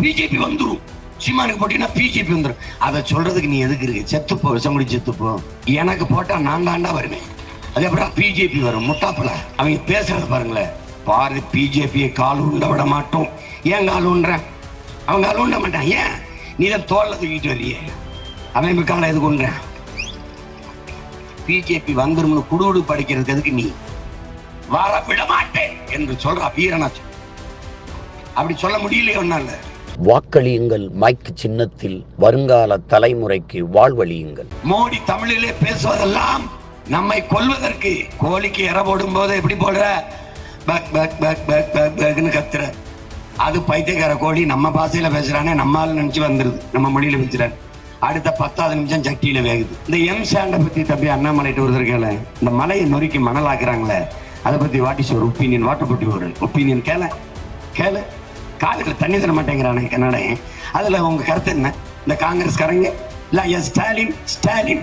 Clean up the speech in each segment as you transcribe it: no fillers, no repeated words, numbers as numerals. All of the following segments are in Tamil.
பிஜேபி வந்துரும். சீமானுக்கு போட்டீங்கன்னா பிஜேபி வந்துடும். அதை சொல்றதுக்கு நீ எதுக்கு இருக்கு? செத்துப்போ, விஷமுடி செத்துப்போ. எனக்கு போட்டா நான் தாண்டா வருவேன். அது அப்புறம் பிஜேபி வரும். முட்டாப்பல அவங்க பேசுறத பாருங்களேன். பாரு, பிஜேபியை கால் உண்ட விட மாட்டோம். ஏன் கால் உண்ற? அவங்க கால் உண்ட மாட்டான். ஏன்? நீ தான் தோல்ல தூக்கிட்டு வரியே. அவன் காலை எதுக்கு உண்ற? பிஜேபி வந்துரும்னு குடுகுடு படிக்கிறதுக்கு எதுக்கு நீ வர விட மாட்டேன் என்று சொல்ற வீரனாச்சு. அப்படி சொல்ல முடியலையே ஒன்னால. வாக்களியுங்கள் மைக் சின்னத்தில், வருங்கால தலைமுறைக்கு வாழ்வழியுங்கள். மோடி தமிழிலே பேசுவதெல்லாம் நம்மை கொல்வதற்கு. கோழிக்கு இற போடும் போது எப்படி போடுற? பக் பக் பக் பக் பக் பக்னு கத்துற. அது பைத்தியக்கார கோழி நம்ம பாசையில பேசுறானே, நம்மால நினைச்சு வந்துருது, நம்ம மொழியில பேசுறாரு. அடுத்த 10 நிமிஷம் சட்டியில வேகுது. இந்த எம் சாண்டை பத்தி தம்பி அண்ணாமலைட்டு ஒருத்தர் கேள. இந்த மலையை நொறுக்கி மணலாக்குறாங்களே, அதை பத்தி what is your opinion? Water பத்தி ஒரு ஒப்பீனியன் கேளு. காலுக்கு தண்ணி தர மாட்டேங்கிறானே கன்னட. அதுல உங்க கருத்து என்ன? இந்த காங்கிரஸ்காரங்க இல்ல ஸ்டாலின்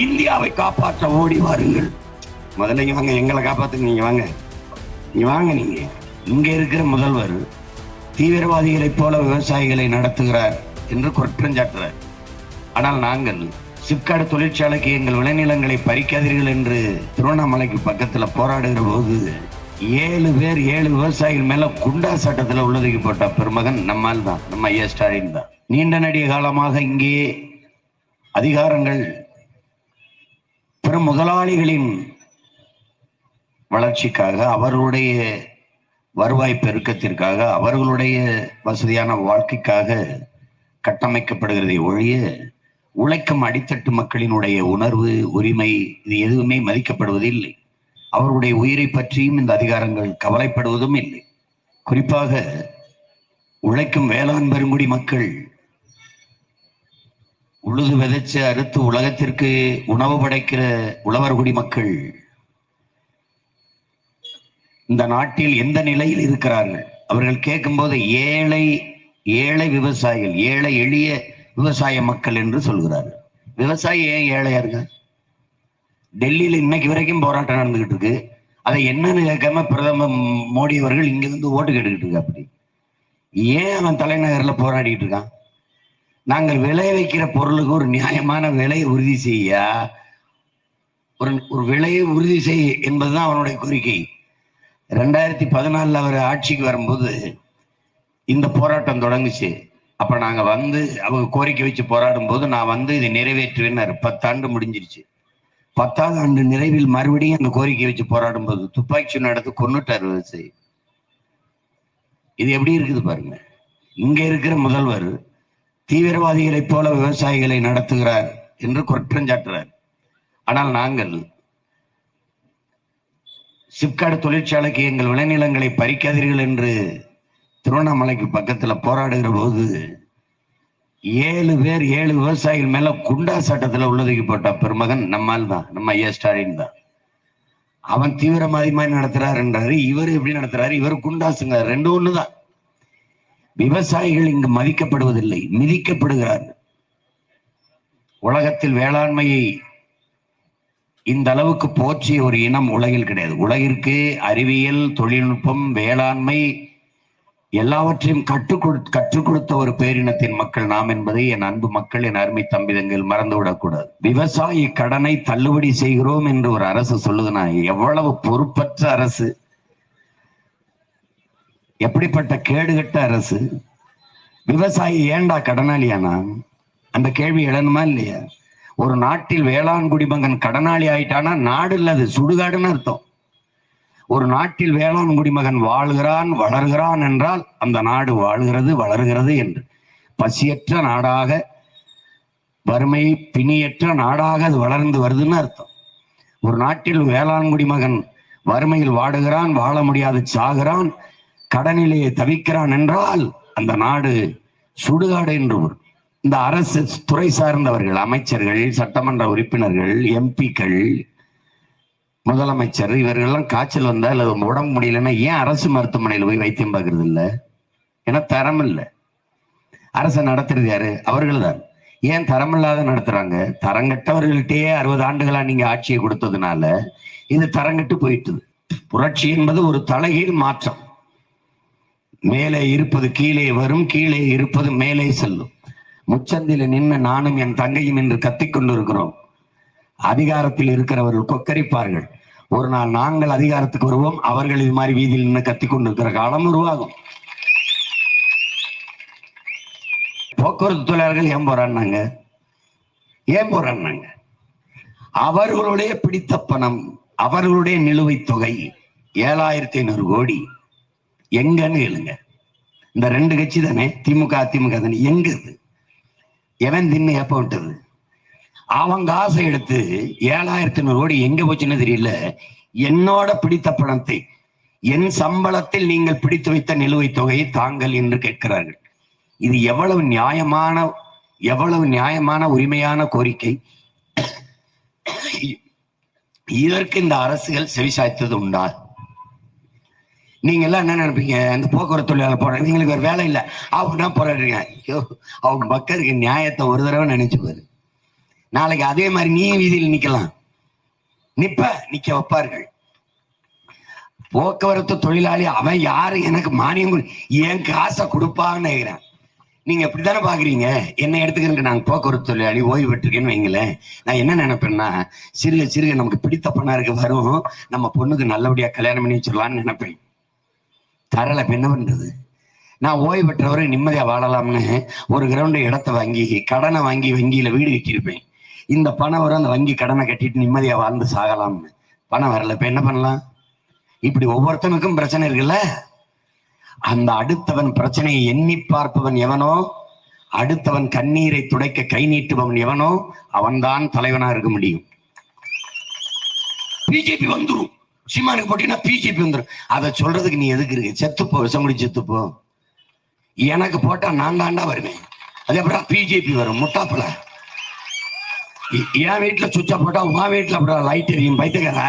இந்தியாவை காப்பாற்ற ஓடி வாருங்கள். முதல்ல இங்க வாங்க, எங்களை காப்பாத்துங்க. நீங்க வாங்க. நீங்க இங்க இருக்கிற முதல்வர் தீவிரவாதிகளைப் போல விவசாயிகளை நடத்துகிறார் என்று குற்றஞ்சாட்டுறார். ஆனால் நாங்கள் சிப்காட் தொழிற்சாலைக்கு எங்கள் விளைநிலங்களை பறிக்காதீர்கள் என்று திருவண்ணாமலைக்கு பக்கத்துல போராடுகிற போது 7 பேர் 7 விவசாயிகள் மேல குண்டா சட்டத்துல உள்ளதுக்கு போட்ட பெருமகன் நம்மால் தான், நம்ம ஐயா ஸ்டாலின் தான். நீண்ட நெடிய காலமாக இங்கே அதிகாரங்கள் பெரும் முதலாளிகளின் வளர்ச்சிக்காக, அவர்களுடைய வருவாய் பெருக்கத்திற்காக, அவர்களுடைய வசதியான வாழ்க்கைக்காக கட்டமைக்கப்படுகிறதை ஒழிய உழைக்கும் அடித்தட்டு மக்களினுடைய உணர்வு, உரிமை இது எதுவுமே மதிக்கப்படுவதில்லை. அவருடைய உயிரை பற்றியும் இந்த அதிகாரங்கள் கவலைப்படுவதும் இல்லை. குறிப்பாக உழைக்கும் வேளாண் பெருங்குடி மக்கள், உழுது விதைச்சு அறுத்து உலகத்திற்கு உணவு படைக்கிற உழவர்குடி மக்கள் இந்த நாட்டில் எந்த நிலையில் இருக்கிறார்கள்? அவர்கள் கேட்கும்போது ஏழை விவசாயிகள், ஏழை எளிய விவசாய மக்கள் என்று சொல்கிறார்கள். விவசாயி ஏன் ஏழையா இருக்க? டெல்லியில இன்னைக்கு வரைக்கும் போராட்டம் நடந்துகிட்டு இருக்கு. அதை என்னன்னு கேட்காம பிரதமர் மோடி அவர்கள் இங்க இருந்து ஓட்டு கேட்டுக்கிட்டு இருக்கு. அப்படி ஏன் அவன் தலைநகர்ல போராடிட்டு இருக்கான்? நாங்கள் விளைய வைக்கிற பொருளுக்கு ஒரு நியாயமான விலையை உறுதி செய்ய, ஒரு விலையை உறுதி செய் என்பதுதான் அவனுடைய கோரிக்கை. 2014 அவர் ஆட்சிக்கு வரும்போது இந்த போராட்டம் தொடங்குச்சு. அப்ப நாங்க அவங்க கோரிக்கை வச்சு போராடும் போது நான் இதை நிறைவேற்றுவேன்னாரு. 10 ஆண்டு முடிஞ்சிருச்சு. 10ஆவது ஆண்டு நிறைவில் மறுபடியும் அந்த கோரிக்கை வச்சு போராடும் போது துப்பாக்கி நடத்து கொன்னுட்டார் விவசாயி. இது எப்படி இருக்குது பாருங்க. இங்க இருக்கிற முதல்வர் தீவிரவாதிகளைப் போல விவசாயிகளை நடத்துகிறார் என்று குற்றஞ்சாட்டுறார். ஆனால் நாங்கள் சிப்காட் தொழிற்சாலைக்கு எங்கள் விளைநிலங்களை பறிக்காதீர்கள் என்று திருவண்ணாமலைக்கு பக்கத்துல போராடுகிற போது 7 பேர் 7 விவசாயிகள் மேல குண்டா சட்டத்துல உள்ளதுக்கு போட்ட பெருமகன் நம்மால் தான், நம்ம ஐயா ஸ்டாலின் தான். அவன் தீவிரவாதி மாதிரி நடத்துறாரு என்றாரு, இவர் எப்படி நடத்துறாரு? இவர் குண்டாசுங்க. 2 ஒண்ணுதான். விவசாயிகள் இங்கு மதிக்கப்படுவதில்லை, மிதிக்கப்படுகிறார்கள். உலகத்தில் வேளாண்மையை இந்த அளவுக்கு போற்றிய ஒரு இனம் உலகில் கிடையாது. உலகிற்கு அறிவியல், தொழில்நுட்பம், வேளாண்மை எல்லாவற்றையும் கற்றுக் கொடுத்த ஒரு பேரினத்தின் மக்கள் நாம் என்பதை என் அன்பு மக்கள், என் அருமை தம்பிதங்கள் மறந்துவிடக்கூடாது. விவசாயி கடனை தள்ளுபடி செய்கிறோம் என்று ஒரு அரசு சொல்லுதுன்னா எவ்வளவு பொறுப்பற்ற அரசு, எப்படிப்பட்ட கேடுகட்ட அரசு! விவசாயி ஏண்டா கடனாளியானா? அந்த கேள்வி எழணுமா இல்லையா? ஒரு நாட்டில் வேளாண் குடிமகன் கடனாளி ஆயிட்டானா நாடு இல்லது, சுடுகாடுன்னு அர்த்தம். ஒரு நாட்டில் வேளாண் குடிமகன் வாழ்கிறான், வளர்கிறான் என்றால் அந்த நாடு வாழ்கிறது, வளர்கிறது என்று. பசியற்ற நாடாக, வறுமை பிணியற்ற நாடாக அது வளர்ந்து வருதுன்னு அர்த்தம். ஒரு நாட்டில் வேளாண் குடிமகன் வறுமையில் வாடுகிறான், வாழ முடியாது சாகிறான், கடனிலேயே தவிக்கிறான் என்றால் அந்த நாடு சுடுகாடு என்று. இந்த அரசு துறை சார்ந்தவர்கள், அமைச்சர்கள், சட்டமன்ற உறுப்பினர்கள், எம்பிக்கள், முதலமைச்சர், இவர்கள்லாம் காய்ச்சல் வந்தா இல்ல உடம்பு முடியலன்னா ஏன் அரசு மருத்துவமனையில் போய் வைத்தியம் பார்க்கறது இல்லை? ஏன்னா தரம் இல்லை. அரசை நடத்துறது யாரு? அவர்கள் தான். ஏன் தரமில்லாத நடத்துறாங்க? தரங்கட்டவர்கள்ட்டே 60 ஆண்டுகளா நீங்க ஆட்சியை கொடுத்ததுனால இது தரங்கட்டு போயிட்டுது. புரட்சி என்பது ஒரு தலைகீழ் மாற்றம். மேலே இருப்பது கீழே வரும், கீழே இருப்பது மேலே செல்லும். முச்சந்தில நின்று நானும் என் தங்கையும் என்று கத்திக்கொண்டு இருக்கிறோம். அதிகாரத்தில் இருக்கிறவர்கள் கொக்கரிப்பார்கள். ஒரு நாள் நாங்கள் அதிகாரத்துக்கு வருவோம், அவர்கள் இது மாதிரி வீதியில் நின்று கத்திக்கொண்டு இருக்கிற காலம் உருவாகும். போக்குவரத்து தொழிலாளர்கள் ஏன் போறாங்க? ஏன் போறாங்க? அவர்களுடைய பிடித்த பணம், அவர்களுடைய நிலுவைத் தொகை 7500 கோடி எங்கன்னு எழுங்க. இந்த 2 கட்சி தானே, திமுக அதிமுக தானே, எங்க இது? எவன் தின்னு ஏப்ப விட்டது? அவங்க ஆசை எடுத்து 7500 கோடி எங்க போச்சுன்னு தெரியல. என்னோட பிடித்த பணத்தை, என் சம்பளத்தில் நீங்கள் பிடித்து வைத்த நிலுவைத் தொகையை தாங்கள் என்று கேட்கிறார்கள். இது எவ்வளவு நியாயமான உரிமையான கோரிக்கை. இதற்கு இந்த அரசுகள் செவிசாய்த்தது உண்டா? நீங்க எல்லாம் என்ன நினைப்பீங்க? இந்த போக்குவரத்து தொழிலாளர் போறாங்க, நீங்களுக்கு ஒரு வேலை இல்லை, அவங்க தான் போராடுறீங்க. ஐயோ, அவங்க மக்களுக்கு நியாயத்தை ஒரு தடவை நினைச்சு பாரு. நாளைக்கு அதே மாதிரி நீ வீதியில் நிக்கலாம், நிக்க வைப்பார்கள். போக்குவரத்து தொழிலாளி அவன் யாரு, எனக்கு மானியம் என் காசை கொடுப்பான்னு நினைக்கிறேன். நீங்க எப்படித்தானே பாக்குறீங்க. என்னை எடுத்துக்கிறேன், நாங்க போக்குவரத்து தொழிலாளி ஓய்வு பெற்றிருக்கேன்னு வைங்களேன். நான் என்ன நினைப்பேன்னா, சிறுக சிறுக நமக்கு பிடித்த பணம் இருக்கு வரும், நம்ம பொண்ணுக்கு நல்லபடியா கல்யாணம் பண்ணி வச்சிடலான்னு நினைப்பேன். தரல என்ன பண்றது? நான் ஓய்வு பெற்றவரை நிம்மதியா வாழலாம்னு ஒரு கிரவுண்டு இடத்த வாங்கி கடனை வாங்கி வங்கியில வீடு கட்டியிருப்பேன். இந்த பணம் வரும், அந்த வங்கி கடனை கட்டிட்டு நிம்மதியா வாழ்ந்து சாகலாம்னு. பணம் வரல, இப்ப என்ன பண்ணலாம்? இப்படி ஒவ்வொருத்தனுக்கும் பிரச்சனை இருக்குல்ல. அந்த அடுத்தவன் பிரச்சனையை எண்ணி பார்ப்பவன் எவனோ, அடுத்தவன் கண்ணீரை துடைக்க கை நீட்டுபவன் எவனோ, அவன்தான் தலைவனா இருக்க முடியும். பிஜேபி வந்துடும், சீமானுக்கு போட்டீங்கன்னா பிஜேபி வந்துடும். அதை சொல்றதுக்கு நீ எதுக்கு இருக்கு? செத்துப்போ, விஷமுடி செத்துப்போ. எனக்கு போட்டா நான் தாண்டா வருவேன், அது அப்புறம் பிஜேபி வரும். முட்டாப்பல என் வீட்டுல சுவிட்சா போட்டா உன் வீட்டுல அப்புறம் லைட் எரியும். பைத்துக்கார,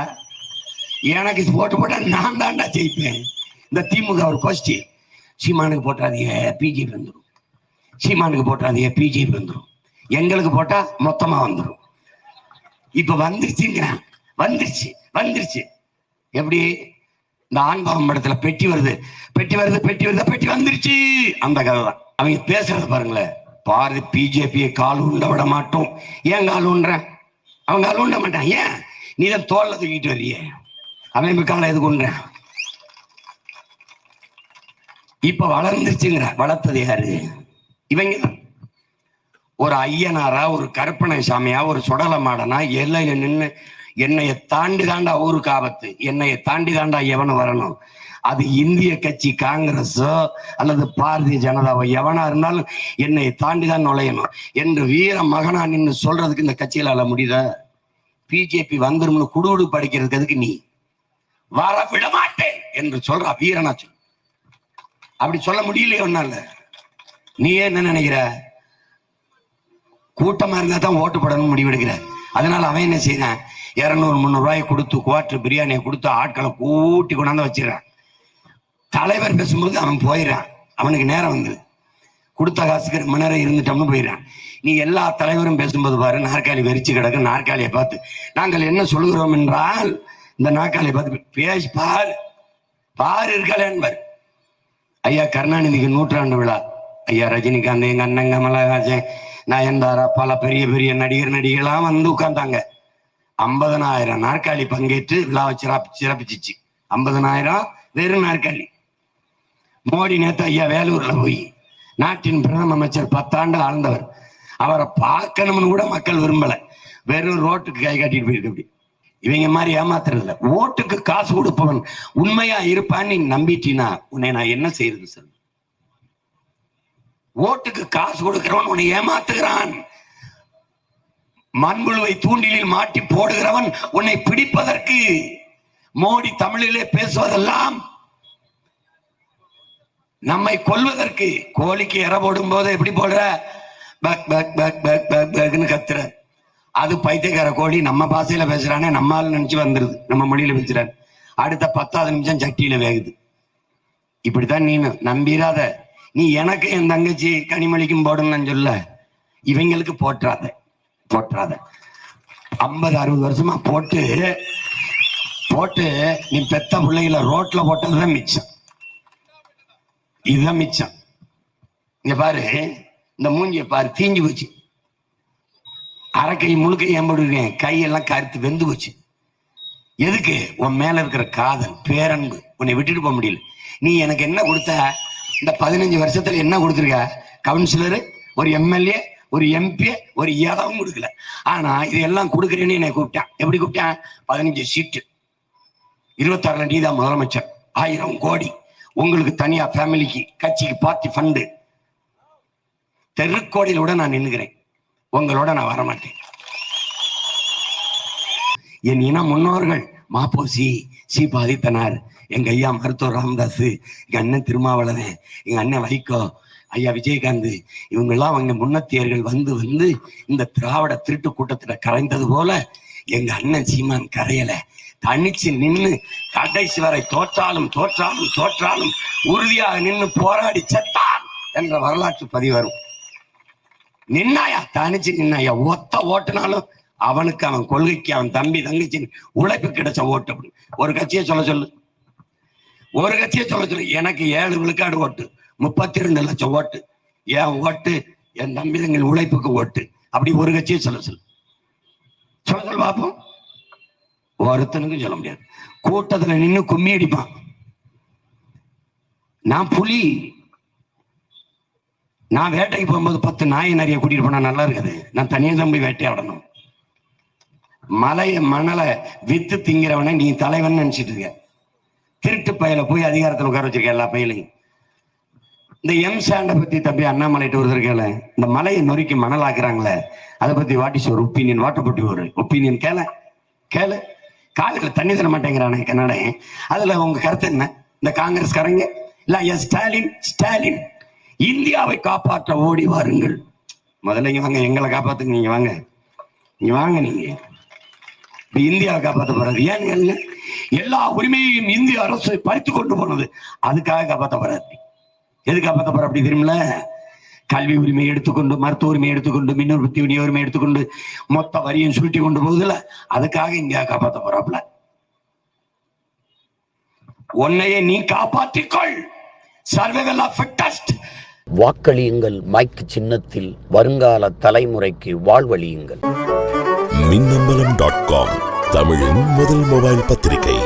எனக்கு போட்டா நான் தாண்டா ஜெயிப்பேன். இந்த திமுக ஒரு கோஷ்டி, சீமானுக்கு போட்டாதீங்க பிஜேபி வந்துடும், சீமானுக்கு போட்டாதீங்க பிஜேபி வந்துடும், எங்களுக்கு போட்டா மொத்தமா வந்துடும். இப்ப வந்துருச்சுங்கிறான். வந்துருச்சு. எப்படி? இந்த ஆண்பாவம் படத்துல பெட்டி வருது, பெட்டி வந்துருச்சு, அந்த கதை தான். அவங்க பேசுறது பாருங்களேன். பாரு, பிஜேபியை கால் உண்ட விட மாட்டோம். ஏன் கால் உண்ற? அவங்க கால் உண்ட மாட்டான். ஏன்? நீ தான் தோல்ல தூக்கிட்டு வர்றிய, அவன் காலை எதுக்கு உண்ற? இப்ப வளர்ந்துருச்சுங்கிற. வளர்த்தது யாரு? இவங்க தான். ஒரு ஐயனாரா, ஒரு கற்பனை சாமியா, ஒரு சுடல மாடனா எல்லையில நின்று என்னைய தாண்டி தாண்டா ஊருக்கு ஆபத்து, என்னைய தாண்டி தாண்டா எவனு வரணும். அது இந்திய கட்சி காங்கிரஸோ அல்லது பாரதிய ஜனதாவோ எவனா இருந்தாலும் என்னை தாண்டி தான் நுழையணும் என்று வீர மகனா நின்று சொல்றதுக்கு இந்த கட்சிகளால முடியுதா? பிஜேபி வந்துரும்னு குடுகுடு படிக்கிறதுக்கு நீ வர விட மாட்டேன் என்று சொல்றா வீரனா சொல். அப்படி சொல்ல முடியலையே ஒன்னால. நீ என்ன நினைக்கிற? கூட்டமா இருந்தா தான் ஓட்டு போடணும்னு முடிவெடுக்கிற. அதனால அவன் என்ன செய்யறான்? 200-300 ரூபாய் கொடுத்து குவார்டர் பிரியாணியை கொடுத்து ஆட்களை கூட்டி கொண்டாந்து வச்சிடறான். தலைவர் பேசும்போது அவன் போயிடறான். அவனுக்கு நேரம் வந்து கொடுத்த காசுக்கு ரொம்ப நேரம் இருந்துட்டோம்னு போயிடறான். நீ எல்லா தலைவரும் பேசும்போது பாரு, நாற்காலி வெறிச்சு கிடக்கு. நாற்காலியை பார்த்து நாங்கள் என்ன சொல்கிறோம் என்றால், இந்த நாற்காலியை பார்த்து பேசி பாரு இருக்காளேன்பார். ஐயா கருணாநிதிக்கு 100ஆண்டு விழா. ஐயா ரஜினிகாந்த், எங்க அண்ணன் கமலஹாசன், நயன்தாரா, பல பெரிய பெரிய நடிகர்களாம் வந்து உட்கார்ந்தாங்க. 50,000 நாற்காலி பங்கேற்று விழாவை சிறப்பிச்சிச்சு. 50,000 வெறும் நாற்காலி. மோடி நேத்து ஐயா வேலூர்ல போய், நாட்டின் பிரதம அமைச்சர் 10 ஆண்டு ஆழ்ந்தவர், அவரை பார்க்கணும்னு கூட மக்கள் விரும்பல. வெறும் ரோட்டுக்கு கை காட்டிட்டு போயிருக்கு. அப்படி இவங்க மாதிரி ஏமாத்துறது இல்ல. ஓட்டுக்கு காசு கொடுப்பவன் உண்மையா இருப்பான்னு நீ நம்பிட்டீனா உன்னை நான் என்ன செய்யறது சார்? ஓட்டுக்கு காசு கொடுக்கிறவன் உன்னை ஏமாத்துகிறான். மண்புழுவை தூண்டிலில் மாட்டி போடுகிறவன் உன்னை பிடிப்பதற்கு. மோடி தமிழிலே பேசுவதெல்லாம் நம்மை கொல்வதற்கு. கோழிக்கு இற போடும் போது எப்படி போடுற? பக் பக் பக் பக் பக் பக்னு கத்துற. அது பைத்தியக்கார கோழி நம்ம பாசையில பேசுறானே, நம்மால நினைச்சு வந்துருது, நம்ம மொழியில பேசுறாரு. அடுத்த 10வது நிமிஷம் சட்டியில வேகுது. இப்படித்தான் நீ நம்பிராத. நீ எனக்கு என் தங்கச்சி கனிமொழிக்கும் போடுன்னு சொல்ல, இவங்களுக்கு போற்றாத. 50-60 வருஷமா போட்டு நீ பெத்த பிள்ளைகளை ரோட்ல போட்டதுதான் மிச்சம். இதுதான் மிச்சம். இங்க பாரு, இந்த மூஞ்சிய பாரு, தீஞ்சு போச்சு. அரைக்கை முழுக்கை ஏம்படுவேன், கையெல்லாம் கருத்து வெந்து போச்சு. எதுக்கு? உன் மேல இருக்கிற காதல், பேரன்பு, உன்னை விட்டுட்டு போக முடியல. நீ எனக்கு என்ன கொடுத்த? இந்த 15 வருஷத்துல என்ன கொடுத்துருக்க? கவுன்சிலரு, ஒரு எம்எல்ஏ, ஒரு எம்பி, ஒரு இடமும் கொடுக்கல. ஆனா இது எல்லாம் கொடுக்குறேன்னு என்னை கூப்பிட்டான். எப்படி கூப்பிட்டான்? 15 சீட்டு, 26 நீ தான் முதலமைச்சர், 1000 கோடி உங்களுக்கு தனியா, ஃபேமிலிக்கு, கட்சிக்கு, பார்ட்டி ஃபண்டு, தெருக்கோடியில விட நான் நின்னுக்கிறேன், உங்களோட நான் வரமாட்டேன். என் இன முன்னோர்கள் மாப்போசி, சீபாதித்தனார், எங்க ஐயா மருத்துவர் ராமதாஸ், எங்க அண்ணன் திருமாவளவன், எங்க அண்ணன் வைகோ, ஐயா விஜயகாந்த், இவங்கெல்லாம் அவங்க முன்னத்தியர்கள் வந்து வந்து இந்த திராவிட திருட்டு கூட்டத்துல கரைந்தது போல எங்க அண்ணன் சீமான் கரையல. தனிச்சு நின்று கடைசி வரை தோற்றாலும் தோற்றாலும் தோற்றாலும் உறுதியாக நின்று போராடி செத்தான் என்ற வரலாற்று பதிவு வரும். நின்னாயா, தனிச்சு நின்னாயா, ஒத்த ஓட்டுனாலும் அவனுக்கு, அவன் கொள்கைக்கு, அவன் தம்பி தங்கச்சி உழைப்பு கிடைச்ச ஓட்டு. அப்படி ஒரு கட்சியை சொல்ல சொல்லு, ஒரு கட்சியை சொல்ல சொல்லு. எனக்கு 7 விழுக்காடு ஓட்டு, 32 லட்சம் ஓட்டு, என் ஓட்டு என் தம்பி தங்கள் உழைப்புக்கு ஓட்டு. அப்படி ஒரு கட்சியை சொல்ல சொல்லு, சொல்ல சொல்ல பார்ப்போம். ஒருத்தனுக்கும் சொல்ல முடியாது. கூட்டத்துல நின்று கும்மி அடிப்பான். நான் புலி, நான் வேட்டைக்கு போகும்போது 10 நாயை நிறைய கூட்டிட்டு போனா நல்லா இருக்காது. நான் தனியாக தான் போய் வேட்டையாடணும். மலையை மணலை வித்து திங்கிறவனை நீ தலைவன் நினைச்சிட்டு இருக்க. திருட்டு பயில போய் அதிகாரத்தில் உட்கார வச்சிருக்க எல்லா பயிலையும். இந்த எம் சாண்டை பத்தி தம்பி அண்ணாமலைட்டு ஒருத்தர் கேள, இந்த மலையை நொறுக்கி மணல் ஆக்குறாங்களே, அதை பத்தி வாட் இஸ் ஒரு ஒப்பீனியன், வாட்டப்பட்டி ஒரு ஒப்பீனியன் கேள கேளு. காலையில் தண்ணி தர மாட்டேங்கிறானே கன்னட, அதுல உங்க கருத்து என்ன? இந்த காங்கிரஸ்காரங்க இல்ல ஸ்டாலின், ஸ்டாலின் இந்தியாவை காப்பாற்ற ஓடி வாருங்கள். முதல்ல இங்க வாங்க, எங்களை காப்பாத்துங்க. நீங்க வாங்க, நீங்க வாங்க. நீங்க இந்தியாவை காப்பாற்ற போறாது. ஏன்னு எல்லா உரிமையையும் இந்திய அரசு பறித்து கொண்டு போனது, அதுக்காக காப்பாற்ற போறாரு. எது காப்பாற்ற போற அப்படி தெரியுமில்ல? கல்வி உரிமை எடுத்துக்கொண்டு, மருத்துவ உரிமை எடுத்துக்கொண்டு, மின் உற்பத்தி விநியோக உரிமை எடுத்துக்கொண்டு, மொத்த வரியும் சுருட்டி கொண்டு போகுதுல, அதுக்காக இந்தியா காப்பாற்ற போறாப்ல. உன்னையே நீ காப்பாற்றிக்கொள். Survival of fittest. வாக்களியுங்கள் மைக் சின்னத்தில், வருங்கால தலைமுறைக்கு வாழ்வழியுங்கள். மின்னம்பலம்.com, தமிழின் முதல் மொபைல் பத்திரிகை.